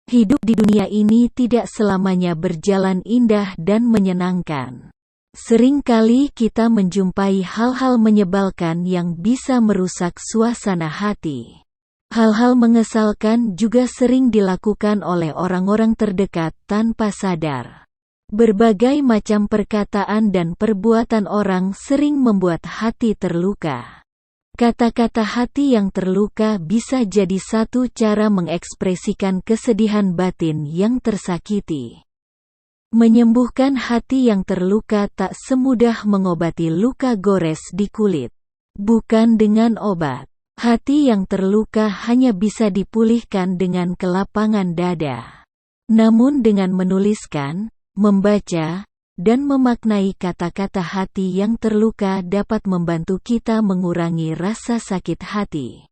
Hidup di dunia ini tidak selamanya berjalan indah dan menyenangkan. Seringkali kita menjumpai hal-hal menyebalkan yang bisa merusak suasana hati. Hal-hal mengesalkan juga sering dilakukan oleh orang-orang terdekat tanpa sadar. Berbagai macam perkataan dan perbuatan orang sering membuat hati terluka. Kata-kata hati yang terluka bisa jadi satu cara mengekspresikan kesedihan batin yang tersakiti. Menyembuhkan hati yang terluka tak semudah mengobati luka gores di kulit. Bukan dengan obat. Hati yang terluka hanya bisa dipulihkan dengan kelapangan dada. Namun dengan menuliskan, membaca, dan memaknai kata-kata hati yang terluka dapat membantu kita mengurangi rasa sakit hati.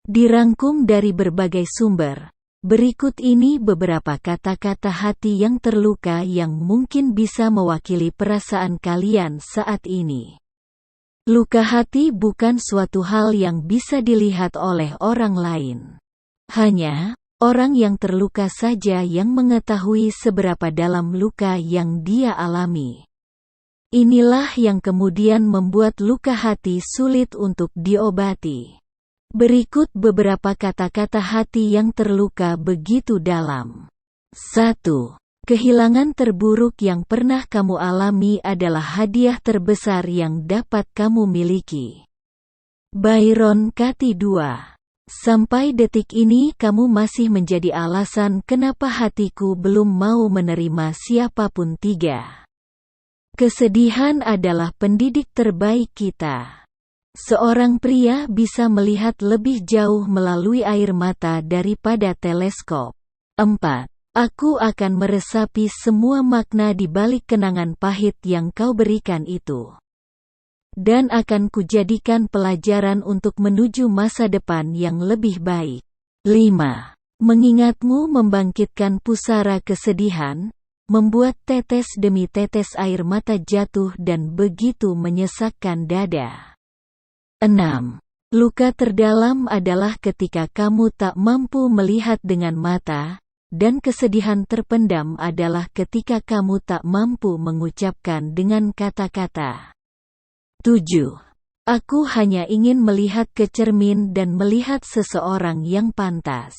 Dirangkum dari berbagai sumber, berikut ini beberapa kata-kata hati yang terluka yang mungkin bisa mewakili perasaan kalian saat ini. Luka hati bukan suatu hal yang bisa dilihat oleh orang lain. Hanya orang yang terluka saja yang mengetahui seberapa dalam luka yang dia alami. Inilah yang kemudian membuat luka hati sulit untuk diobati. Berikut beberapa kata-kata hati yang terluka begitu dalam. 1. Kehilangan terburuk yang pernah kamu alami adalah hadiah terbesar yang dapat kamu miliki. Byron Katie 2. Sampai detik ini kamu masih menjadi alasan kenapa hatiku belum mau menerima siapapun. 3. Kesedihan adalah pendidik terbaik kita. Seorang pria bisa melihat lebih jauh melalui air mata daripada teleskop. 4. Aku akan meresapi semua makna di balik kenangan pahit yang kau berikan itu. Dan akan kujadikan pelajaran untuk menuju masa depan yang lebih baik. 5. Mengingatmu membangkitkan pusara kesedihan, membuat tetes demi tetes air mata jatuh dan begitu menyesakkan dada. 6. Luka terdalam adalah ketika kamu tak mampu melihat dengan mata, dan kesedihan terpendam adalah ketika kamu tak mampu mengucapkan dengan kata-kata. 7. Aku hanya ingin melihat ke cermin dan melihat seseorang yang pantas.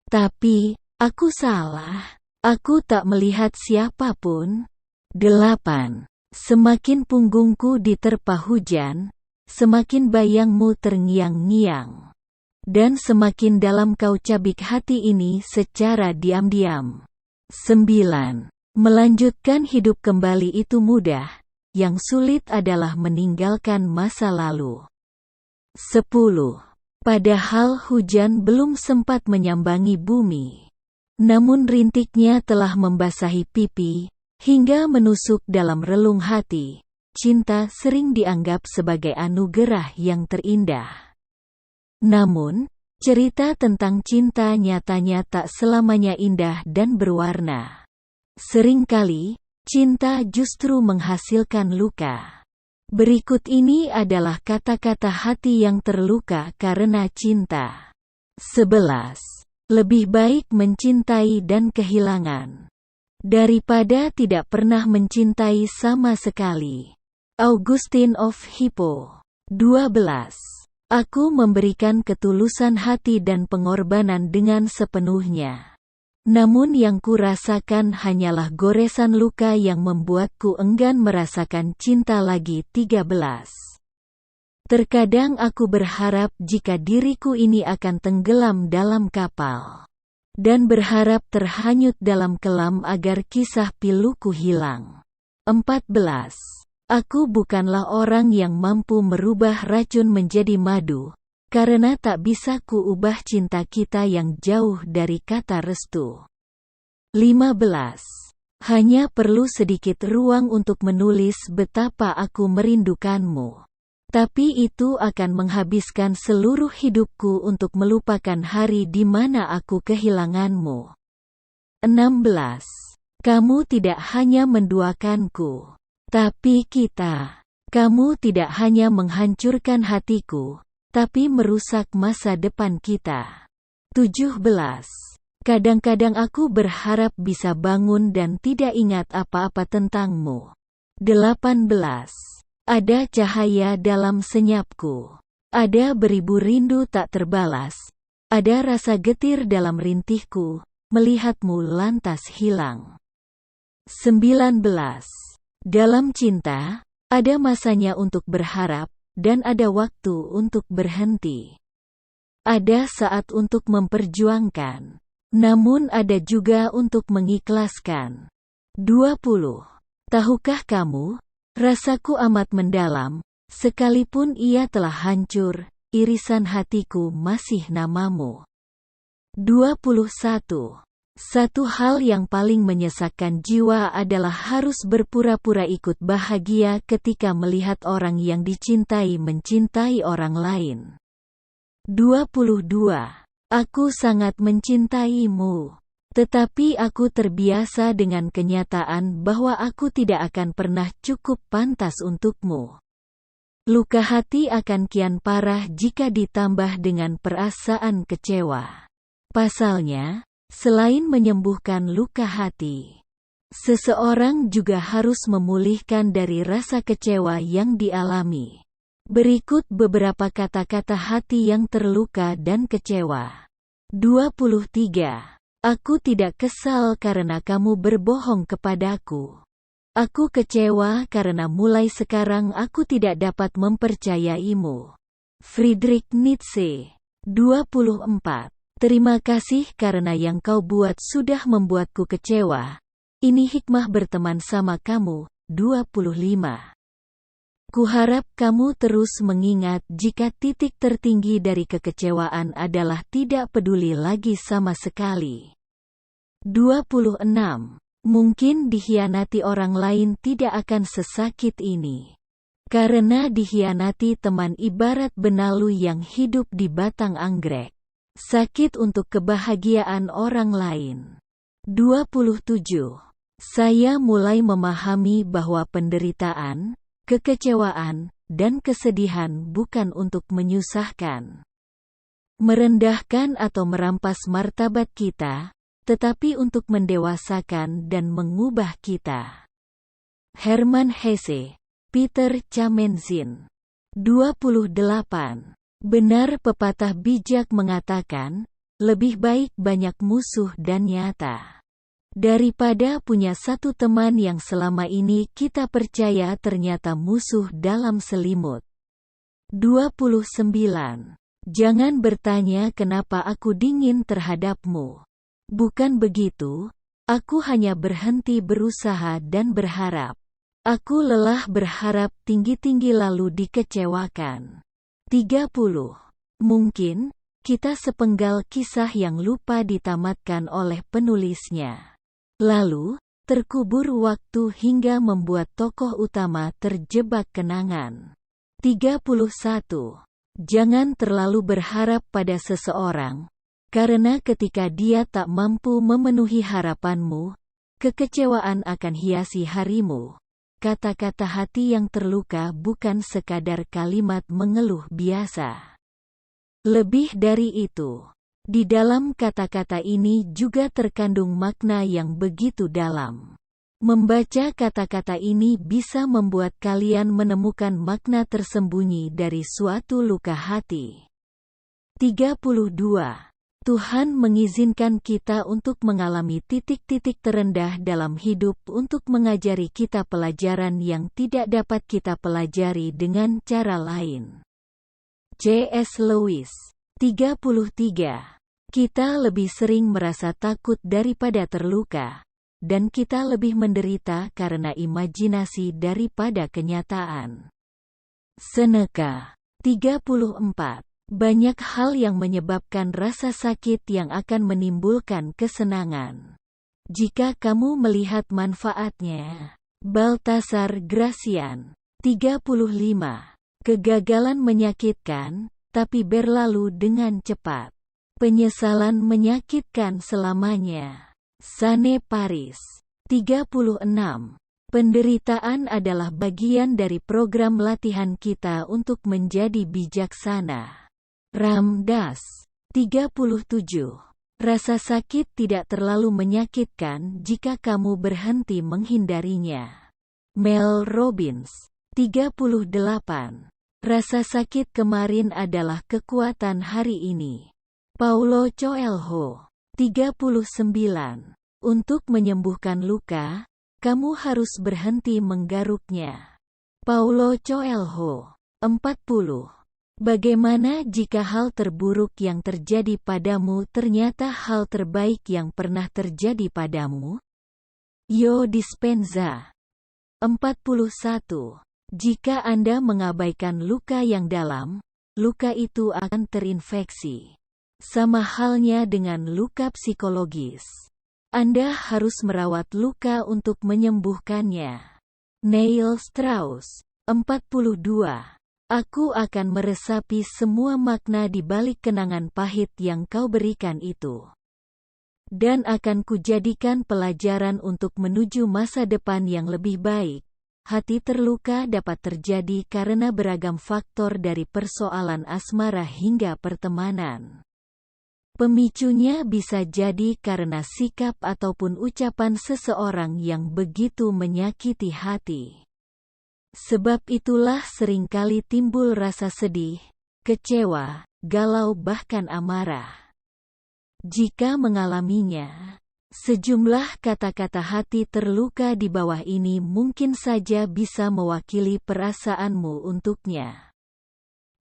Tapi, aku salah. Aku tak melihat siapapun. 8. Semakin punggungku diterpa hujan, semakin bayangmu terngiang-ngiang. Dan semakin dalam kau cabik hati ini secara diam-diam. 9. Melanjutkan hidup kembali itu mudah. Yang sulit adalah meninggalkan masa lalu. 10. Padahal hujan belum sempat menyambangi bumi. Namun rintiknya telah membasahi pipi, hingga menusuk dalam relung hati. Cinta sering dianggap sebagai anugerah yang terindah. Namun, cerita tentang cinta nyatanya tak selamanya indah dan berwarna. Seringkali, cinta justru menghasilkan luka. Berikut ini adalah kata-kata hati yang terluka karena cinta. 11. Lebih baik mencintai dan kehilangan daripada tidak pernah mencintai sama sekali. Augustine of Hippo. 12. Aku memberikan ketulusan hati dan pengorbanan dengan sepenuhnya. Namun yang kurasakan hanyalah goresan luka yang membuatku enggan merasakan cinta lagi. 13. Terkadang aku berharap jika diriku ini akan tenggelam dalam kapal. Dan berharap terhanyut dalam kelam agar kisah piluku hilang. 14. Aku bukanlah orang yang mampu merubah racun menjadi madu. Karena tak bisa kuubah cinta kita yang jauh dari kata restu. 15. Hanya perlu sedikit ruang untuk menulis betapa aku merindukanmu. Tapi itu akan menghabiskan seluruh hidupku untuk melupakan hari di mana aku kehilanganmu. 16. Kamu tidak hanya menduakanku, tapi kita. Kamu tidak hanya menghancurkan hatiku, tapi merusak masa depan kita. 17. Kadang-kadang aku berharap bisa bangun dan tidak ingat apa-apa tentangmu. 18. Ada cahaya dalam senyapku. Ada beribu rindu tak terbalas. Ada rasa getir dalam rintihku, melihatmu lantas hilang. 19. Dalam cinta, ada masanya untuk berharap, dan ada waktu untuk berhenti. Ada saat untuk memperjuangkan, namun ada juga untuk mengikhlaskan. 20. Tahukah kamu, rasaku amat mendalam, sekalipun ia telah hancur, irisan hatiku masih namamu. 21. Satu hal yang paling menyesakkan jiwa adalah harus berpura-pura ikut bahagia ketika melihat orang yang dicintai mencintai orang lain. 22. Aku sangat mencintaimu. Tetapi aku terbiasa dengan kenyataan bahwa aku tidak akan pernah cukup pantas untukmu. Luka hati akan kian parah jika ditambah dengan perasaan kecewa. Pasalnya, selain menyembuhkan luka hati, seseorang juga harus memulihkan dari rasa kecewa yang dialami. Berikut beberapa kata-kata hati yang terluka dan kecewa. 23. Aku tidak kesal karena kamu berbohong kepadaku. Aku kecewa karena mulai sekarang aku tidak dapat mempercayaimu. Friedrich Nietzsche. 24. Terima kasih karena yang kau buat sudah membuatku kecewa. Ini hikmah berteman sama kamu. 25. Kuharap kamu terus mengingat jika titik tertinggi dari kekecewaan adalah tidak peduli lagi sama sekali. 26. Mungkin dikhianati orang lain tidak akan sesakit ini. Karena dikhianati teman ibarat benalu yang hidup di batang anggrek. Sakit untuk kebahagiaan orang lain. 27. Saya mulai memahami bahwa penderitaan, kekecewaan, dan kesedihan bukan untuk menyusahkan, merendahkan atau merampas martabat kita, tetapi untuk mendewasakan dan mengubah kita. Hermann Hesse, Peter Chamenzin. 28. Benar pepatah bijak mengatakan, lebih baik banyak musuh dan nyata daripada punya satu teman yang selama ini kita percaya ternyata musuh dalam selimut. 29. Jangan bertanya kenapa aku dingin terhadapmu. Bukan begitu, aku hanya berhenti berusaha dan berharap. Aku lelah berharap tinggi-tinggi lalu dikecewakan. 30. Mungkin, kita sepenggal kisah yang lupa ditamatkan oleh penulisnya. Lalu, terkubur waktu hingga membuat tokoh utama terjebak kenangan. 31. Jangan terlalu berharap pada seseorang, karena ketika dia tak mampu memenuhi harapanmu, kekecewaan akan hiasi harimu. Kata-kata hati yang terluka bukan sekadar kalimat mengeluh biasa. Lebih dari itu, di dalam kata-kata ini juga terkandung makna yang begitu dalam. Membaca kata-kata ini bisa membuat kalian menemukan makna tersembunyi dari suatu luka hati. 32. Tuhan mengizinkan kita untuk mengalami titik-titik terendah dalam hidup untuk mengajari kita pelajaran yang tidak dapat kita pelajari dengan cara lain. C.S. Lewis. 33. Kita lebih sering merasa takut daripada terluka, dan kita lebih menderita karena imajinasi daripada kenyataan. Seneca. 34. Banyak hal yang menyebabkan rasa sakit yang akan menimbulkan kesenangan, jika kamu melihat manfaatnya. Baltasar Gracian. 35. Kegagalan menyakitkan, tapi berlalu dengan cepat. Penyesalan menyakitkan selamanya. Sane Paris. 36. Penderitaan adalah bagian dari program latihan kita untuk menjadi bijaksana. Ram Dass. 37. Rasa sakit tidak terlalu menyakitkan jika kamu berhenti menghindarinya. Mel Robbins, 38. Rasa sakit kemarin adalah kekuatan hari ini. Paulo Coelho, 39. Untuk menyembuhkan luka, kamu harus berhenti menggaruknya. Paulo Coelho, 40. Bagaimana jika hal terburuk yang terjadi padamu ternyata hal terbaik yang pernah terjadi padamu? Joe Dispenza, 41. Jika Anda mengabaikan luka yang dalam, luka itu akan terinfeksi. Sama halnya dengan luka psikologis. Anda harus merawat luka untuk menyembuhkannya. Neil Strauss, 42. Aku akan meresapi semua makna di balik kenangan pahit yang kau berikan itu. Dan akan kujadikan pelajaran untuk menuju masa depan yang lebih baik. Hati terluka dapat terjadi karena beragam faktor dari persoalan asmara hingga pertemanan. Pemicunya bisa jadi karena sikap ataupun ucapan seseorang yang begitu menyakiti hati. Sebab itulah seringkali timbul rasa sedih, kecewa, galau bahkan amarah. Jika mengalaminya, sejumlah kata-kata hati terluka di bawah ini mungkin saja bisa mewakili perasaanmu untuknya.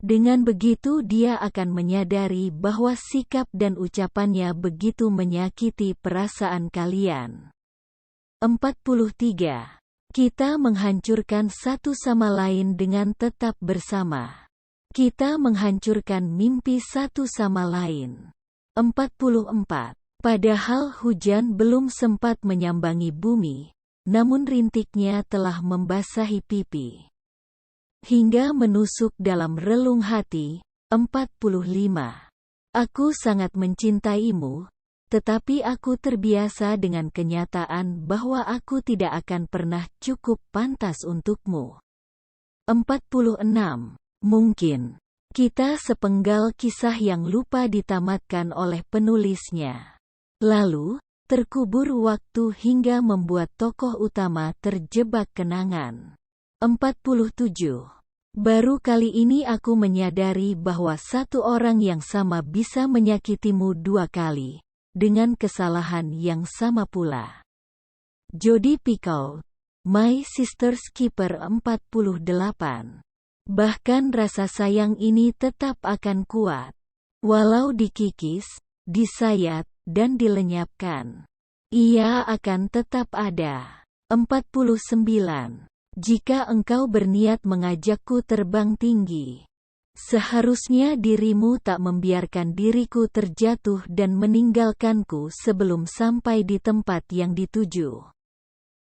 Dengan begitu dia akan menyadari bahwa sikap dan ucapannya begitu menyakiti perasaan kalian. 43. Kita menghancurkan satu sama lain dengan tetap bersama. Kita menghancurkan mimpi satu sama lain. 44. Padahal hujan belum sempat menyambangi bumi, namun rintiknya telah membasahi pipi. Hingga menusuk dalam relung hati. 45. Aku sangat mencintaimu, tetapi aku terbiasa dengan kenyataan bahwa aku tidak akan pernah cukup pantas untukmu. 46. Mungkin kita sepenggal kisah yang lupa ditamatkan oleh penulisnya. Lalu, terkubur waktu hingga membuat tokoh utama terjebak kenangan. 47. Baru kali ini aku menyadari bahwa satu orang yang sama bisa menyakitimu dua kali, dengan kesalahan yang sama pula. Jodi Picoult, My Sister's Keeper, 48. Bahkan rasa sayang ini tetap akan kuat. Walau dikikis, disayat, dan dilenyapkan. Ia akan tetap ada. 49. Jika engkau berniat mengajakku terbang tinggi, seharusnya dirimu tak membiarkan diriku terjatuh dan meninggalkanku sebelum sampai di tempat yang dituju.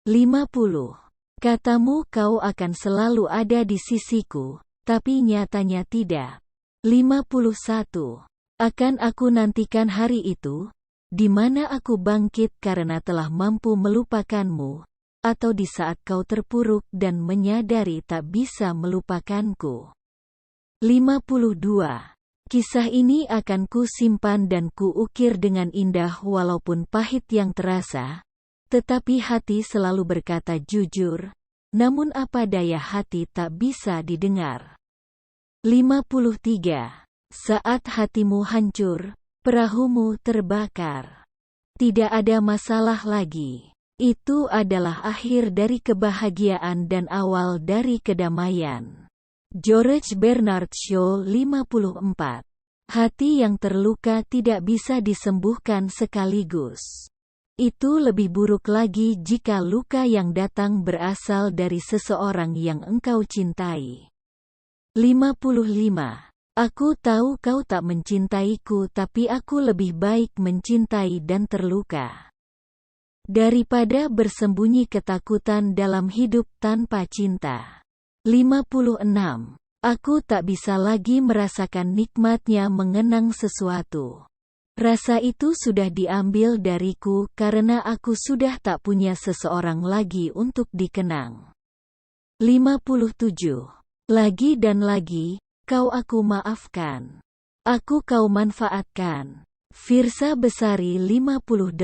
50. Katamu kau akan selalu ada di sisiku, tapi nyatanya tidak. 51. Akan aku nantikan hari itu, di mana aku bangkit karena telah mampu melupakanmu, atau di saat kau terpuruk dan menyadari tak bisa melupakanku. 52. Kisah ini akan ku simpan dan ku ukir dengan indah walaupun pahit yang terasa, tetapi hati selalu berkata jujur, namun apa daya hati tak bisa didengar. 53. Saat hatimu hancur, perahumu terbakar. Tidak ada masalah lagi. Itu adalah akhir dari kebahagiaan dan awal dari kedamaian. George Bernard Shaw, 54. Hati yang terluka tidak bisa disembuhkan sekaligus. Itu lebih buruk lagi jika luka yang datang berasal dari seseorang yang engkau cintai. 55. Aku tahu kau tak mencintaiku, tapi aku lebih baik mencintai dan terluka daripada bersembunyi ketakutan dalam hidup tanpa cinta. 56. Aku tak bisa lagi merasakan nikmatnya mengenang sesuatu. Rasa itu sudah diambil dariku karena aku sudah tak punya seseorang lagi untuk dikenang. 57. Lagi dan lagi, kau aku maafkan. Aku kau manfaatkan. Firsa Besari 58.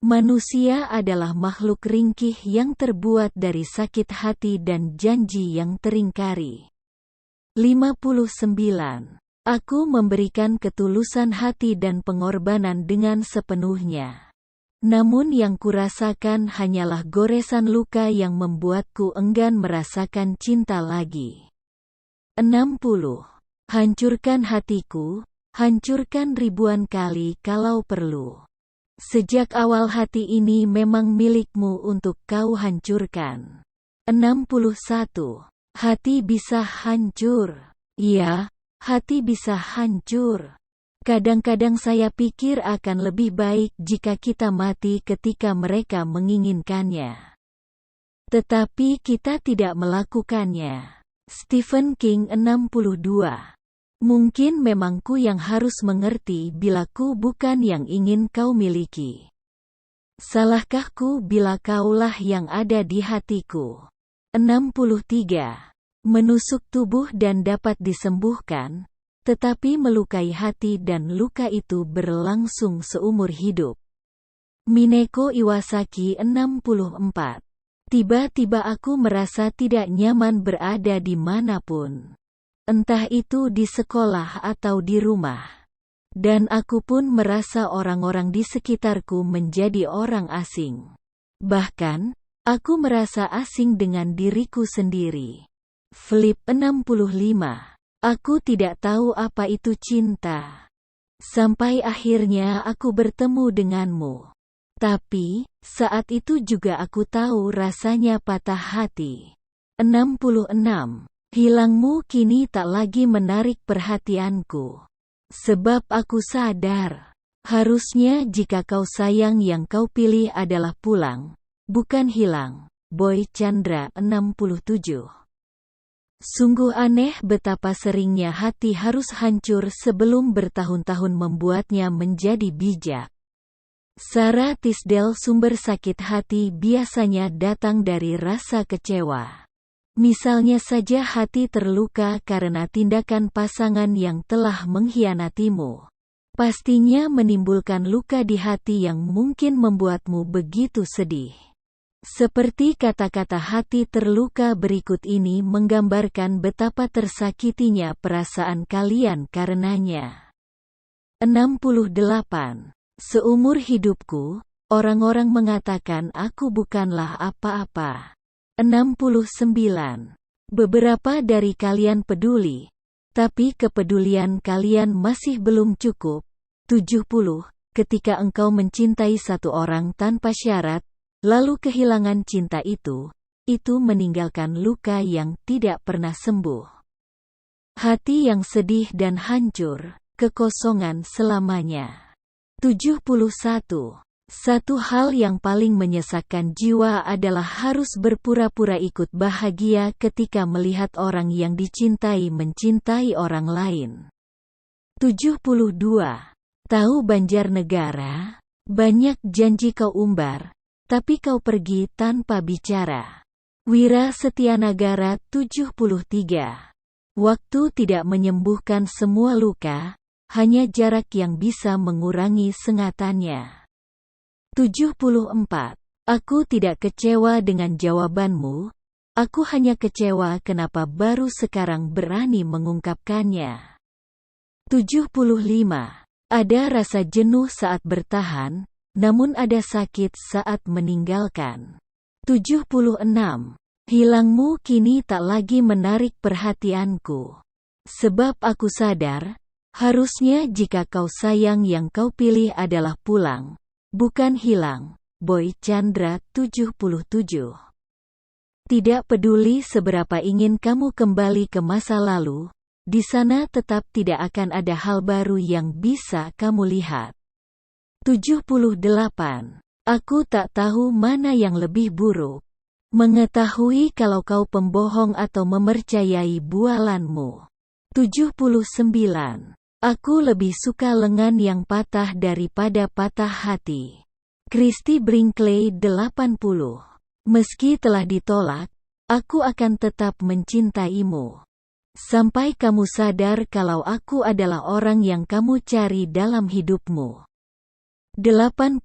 Manusia adalah makhluk ringkih yang terbuat dari sakit hati dan janji yang teringkari. 59. Aku memberikan ketulusan hati dan pengorbanan dengan sepenuhnya. Namun yang kurasakan hanyalah goresan luka yang membuatku enggan merasakan cinta lagi. 60. Hancurkan hatiku, hancurkan ribuan kali kalau perlu. Sejak awal hati ini memang milikmu untuk kau hancurkan. 61. Hati bisa hancur. Iya, hati bisa hancur. Kadang-kadang saya pikir akan lebih baik jika kita mati ketika mereka menginginkannya. Tetapi kita tidak melakukannya. Stephen King 62. Mungkin memang ku yang harus mengerti bila ku bukan yang ingin kau miliki. Salahkah ku bila kaulah yang ada di hatiku? 63. Menusuk tubuh dan dapat disembuhkan, tetapi melukai hati dan luka itu berlangsung seumur hidup. Mineko Iwasaki 64. Tiba-tiba aku merasa tidak nyaman berada di manapun. Entah itu di sekolah atau di rumah. Dan aku pun merasa orang-orang di sekitarku menjadi orang asing. Bahkan, aku merasa asing dengan diriku sendiri. Flip 65. Aku tidak tahu apa itu cinta. Sampai akhirnya aku bertemu denganmu. Tapi, saat itu juga aku tahu rasanya patah hati. 66. Hilangmu kini tak lagi menarik perhatianku. Sebab aku sadar, harusnya jika kau sayang yang kau pilih adalah pulang, bukan hilang. Boy Chandra 67. Sungguh aneh betapa seringnya hati harus hancur sebelum bertahun-tahun membuatnya menjadi bijak. Sarah Tisdale. Sumber sakit hati biasanya datang dari rasa kecewa. Misalnya saja hati terluka karena tindakan pasangan yang telah mengkhianatimu. Pastinya menimbulkan luka di hati yang mungkin membuatmu begitu sedih. Seperti kata-kata hati terluka berikut ini menggambarkan betapa tersakitinya perasaan kalian karenanya. 68. Seumur hidupku, orang-orang mengatakan aku bukanlah apa-apa. 69. Beberapa dari kalian peduli, tapi kepedulian kalian masih belum cukup. 70. Ketika engkau mencintai satu orang tanpa syarat, lalu kehilangan cinta itu meninggalkan luka yang tidak pernah sembuh. Hati yang sedih dan hancur, kekosongan selamanya. 71. Satu hal yang paling menyesakkan jiwa adalah harus berpura-pura ikut bahagia ketika melihat orang yang dicintai mencintai orang lain. 72. Tahu Banjarnegara? Banyak janji kau umbar, tapi kau pergi tanpa bicara. Wira Setianagara 73. Waktu tidak menyembuhkan semua luka, hanya jarak yang bisa mengurangi sengatannya. 74. Aku tidak kecewa dengan jawabanmu, aku hanya kecewa kenapa baru sekarang berani mengungkapkannya. 75. Ada rasa jenuh saat bertahan, namun ada sakit saat meninggalkan. 76. Hilangmu kini tak lagi menarik perhatianku. Sebab aku sadar, harusnya jika kau sayang yang kau pilih adalah pulang, bukan hilang. Boy Chandra 77. Tidak peduli seberapa ingin kamu kembali ke masa lalu, di sana tetap tidak akan ada hal baru yang bisa kamu lihat. 78. Aku tak tahu mana yang lebih buruk. Mengetahui kalau kau pembohong atau mempercayai bualanmu. 79. Aku lebih suka lengan yang patah daripada patah hati. Christy Brinkley 80. Meski telah ditolak, aku akan tetap mencintaimu. Sampai kamu sadar kalau aku adalah orang yang kamu cari dalam hidupmu. 81.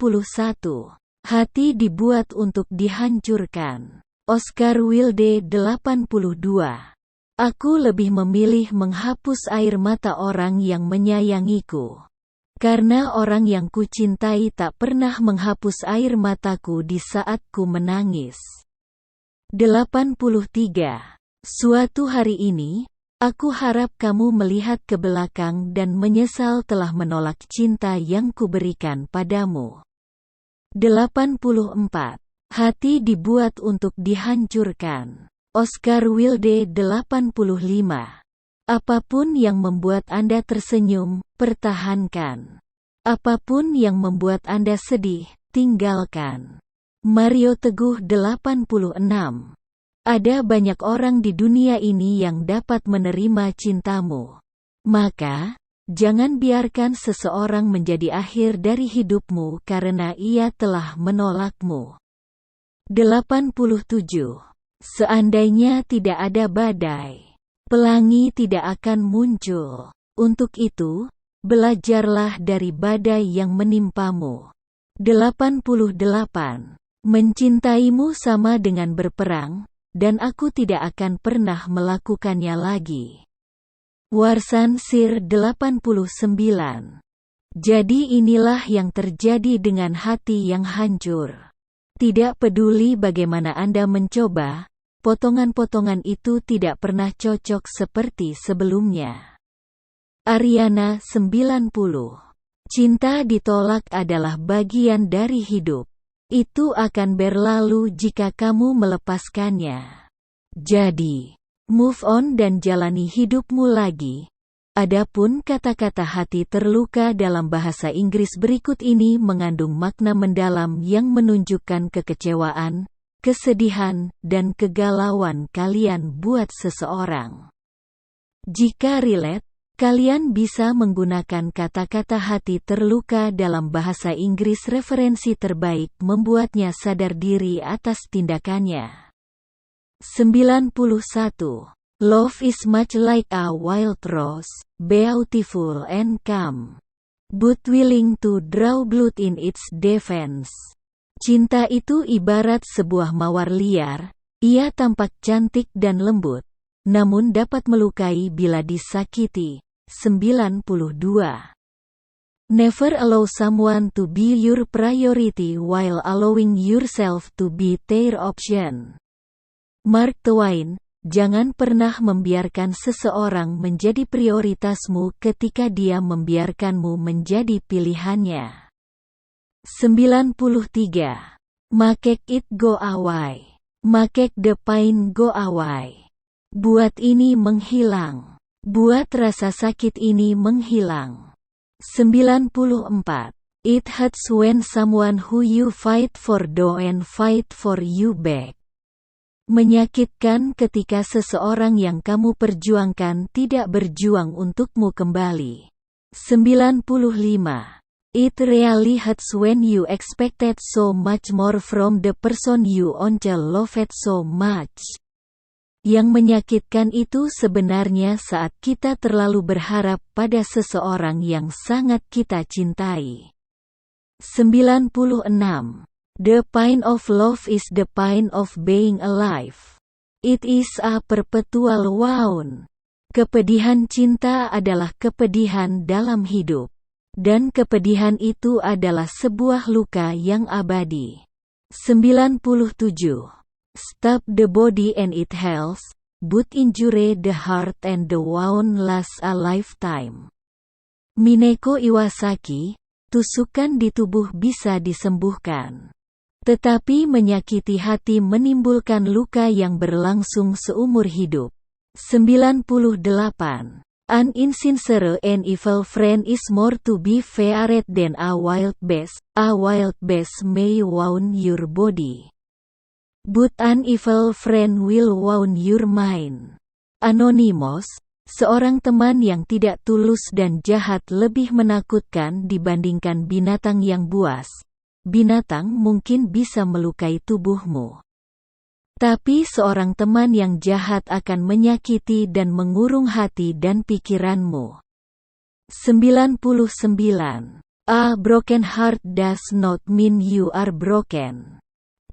Hati dibuat untuk dihancurkan. Oscar Wilde. 82. Aku lebih memilih menghapus air mata orang yang menyayangiku. Karena orang yang kucintai tak pernah menghapus air mataku di saat ku menangis. 83. Suatu hari ini, aku harap kamu melihat ke belakang dan menyesal telah menolak cinta yang kuberikan padamu. 84. Hati dibuat untuk dihancurkan. Oscar Wilde. 85. Apapun yang membuat Anda tersenyum, pertahankan. Apapun yang membuat Anda sedih, tinggalkan. Mario Teguh. 86. Ada banyak orang di dunia ini yang dapat menerima cintamu. Maka, jangan biarkan seseorang menjadi akhir dari hidupmu karena ia telah menolakmu. 87. Seandainya tidak ada badai, pelangi tidak akan muncul. Untuk itu, belajarlah dari badai yang menimpamu. 88. Mencintaimu sama dengan berperang, dan aku tidak akan pernah melakukannya lagi. Warsan Shir. 89. Jadi inilah yang terjadi dengan hati yang hancur. Tidak peduli bagaimana Anda mencoba, potongan-potongan itu tidak pernah cocok seperti sebelumnya. Ariana. 90. Cinta ditolak adalah bagian dari hidup. Itu akan berlalu jika kamu melepaskannya. Jadi, move on dan jalani hidupmu lagi. Adapun kata-kata hati terluka dalam bahasa Inggris berikut ini mengandung makna mendalam yang menunjukkan kekecewaan, kesedihan, dan kegalauan kalian buat seseorang. Jika relate, kalian bisa menggunakan kata-kata hati terluka dalam bahasa Inggris. Referensi terbaik membuatnya sadar diri atas tindakannya. 91. Love is much like a wild rose, beautiful and calm, but willing to draw blood in its defense. Cinta itu ibarat sebuah mawar liar, ia tampak cantik dan lembut, namun dapat melukai bila disakiti. 92. Never allow someone to be your priority while allowing yourself to be their option. Mark Twain. Jangan pernah membiarkan seseorang menjadi prioritasmu ketika dia membiarkanmu menjadi pilihannya. 93. Make it go away. Make the pain go away. Buat ini menghilang. Buat rasa sakit ini menghilang. 94. It hurts when someone who you fight for don't fight for you back. Menyakitkan ketika seseorang yang kamu perjuangkan tidak berjuang untukmu kembali. 95. It really hurts when you expected so much more from the person you once loved so much. Yang menyakitkan itu sebenarnya saat kita terlalu berharap pada seseorang yang sangat kita cintai. 96. The pain of love is the pain of being alive. It is a perpetual wound. Kepedihan cinta adalah kepedihan dalam hidup. Dan kepedihan itu adalah sebuah luka yang abadi. 97. Stab the body and it heals, but injure the heart and the wound lasts a lifetime. Mineko Iwasaki. Tusukan di tubuh bisa disembuhkan. Tetapi menyakiti hati menimbulkan luka yang berlangsung seumur hidup. 98. An insincere and evil friend is more to be feared than a wild beast. A wild beast may wound your body, but an evil friend will wound your mind. Anonymous. Seorang teman yang tidak tulus dan jahat lebih menakutkan dibandingkan binatang yang buas. Binatang mungkin bisa melukai tubuhmu, Tetapi seorang teman yang jahat akan menyakiti dan mengurung hati dan pikiranmu. 99. A broken heart does not mean you are broken.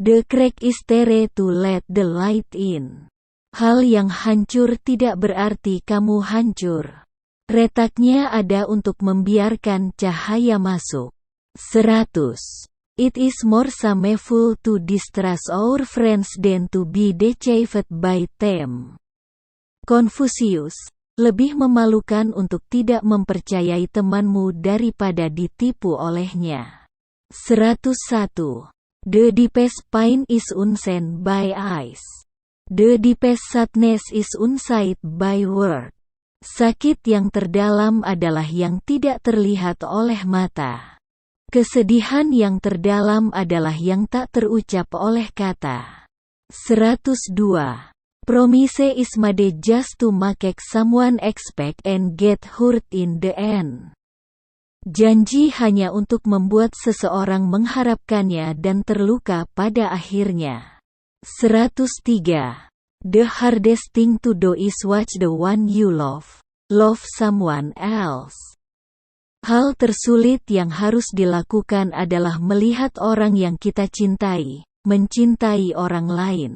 The crack is there to let the light in. Hal yang hancur tidak berarti kamu hancur. Retaknya ada untuk membiarkan cahaya masuk. 100. It is more shameful to distrust our friends than to be deceived by them. Confucius. Lebih memalukan untuk tidak mempercayai temanmu daripada ditipu olehnya. 101. The deepest pain is unseen by eyes. The deepest sadness is unseen by words. Sakit yang terdalam adalah yang tidak terlihat oleh mata. Kesedihan yang terdalam adalah yang tak terucap oleh kata. 102. Promise is made just to make someone expect and get hurt in the end. Janji hanya untuk membuat seseorang mengharapkannya dan terluka pada akhirnya. 103. The hardest thing to do is watch the one you love someone else. Hal tersulit yang harus dilakukan adalah melihat orang yang kita cintai mencintai orang lain.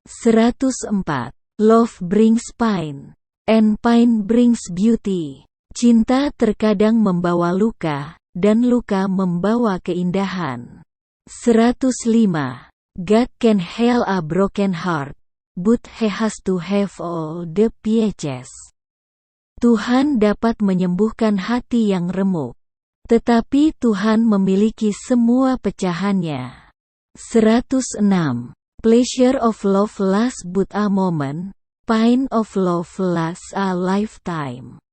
104. Love brings pain, and pain brings beauty. Cinta terkadang membawa luka, dan luka membawa keindahan. 105. God can heal a broken heart, but he has to have all the pieces. Tuhan dapat menyembuhkan hati yang remuk, tetapi Tuhan memiliki semua pecahannya. 106. Pleasure of love lasts but a moment, pain of love lasts a lifetime.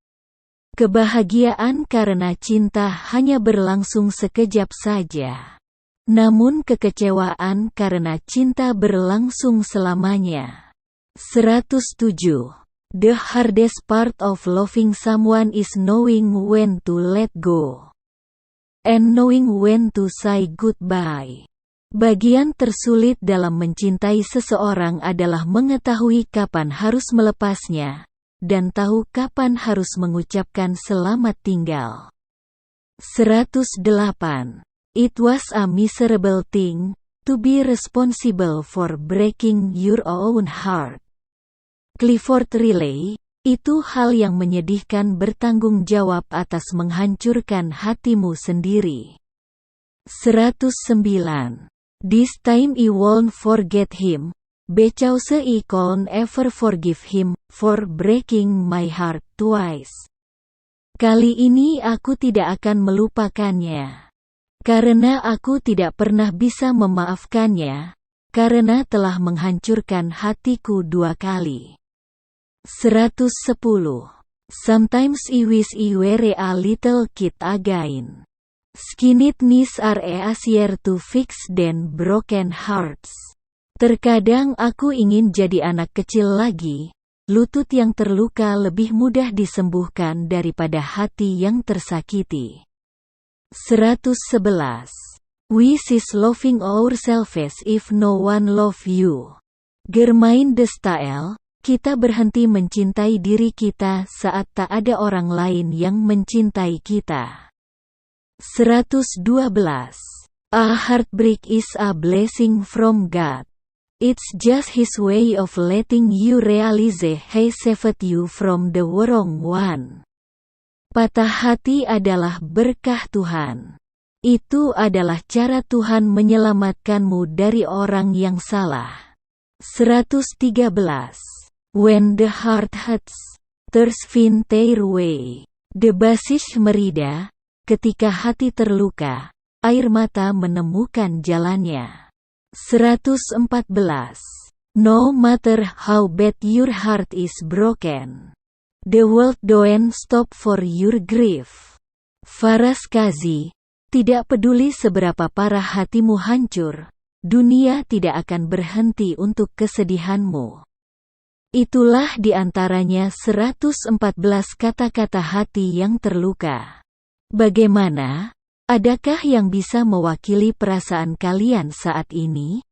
Kebahagiaan karena cinta hanya berlangsung sekejap saja. Namun kekecewaan karena cinta berlangsung selamanya. 107. The hardest part of loving someone is knowing when to let go, and knowing when to say goodbye. Bagian tersulit dalam mencintai seseorang adalah mengetahui kapan harus melepasnya, dan tahu kapan harus mengucapkan selamat tinggal. 108. It was a miserable thing to be responsible for breaking your own heart. Clifford Riley. Itu hal yang menyedihkan bertanggung jawab atas menghancurkan hatimu sendiri. 109. This time I won't forget him, because I can't ever forgive him for breaking my heart twice. Kali ini aku tidak akan melupakannya, karena aku tidak pernah bisa memaafkannya, karena telah menghancurkan hatiku 2 kali. 110. Sometimes I wish I were a little kid again. Skinny knees are easier to fix than broken hearts. Terkadang aku ingin jadi anak kecil lagi. Lutut yang terluka lebih mudah disembuhkan daripada hati yang tersakiti. 111. We cease loving ourselves if no one love you. Germain de Stael. Kita berhenti mencintai diri kita saat tak ada orang lain yang mencintai kita. 112. A heartbreak is a blessing from God. It's just His way of letting you realize He saved you from the wrong one. Patah hati adalah berkah Tuhan. Itu adalah cara Tuhan menyelamatkanmu dari orang yang salah. 113. When the heart hurts, tears find their way. The basis merida. Ketika hati terluka, air mata menemukan jalannya. 114. No matter how bad your heart is broken, the world don't stop for your grief. Faraz Kazi. Tidak peduli seberapa parah hatimu hancur, dunia tidak akan berhenti untuk kesedihanmu. Itulah di antaranya 114 kata-kata hati yang terluka. Bagaimana? Adakah yang bisa mewakili perasaan kalian saat ini?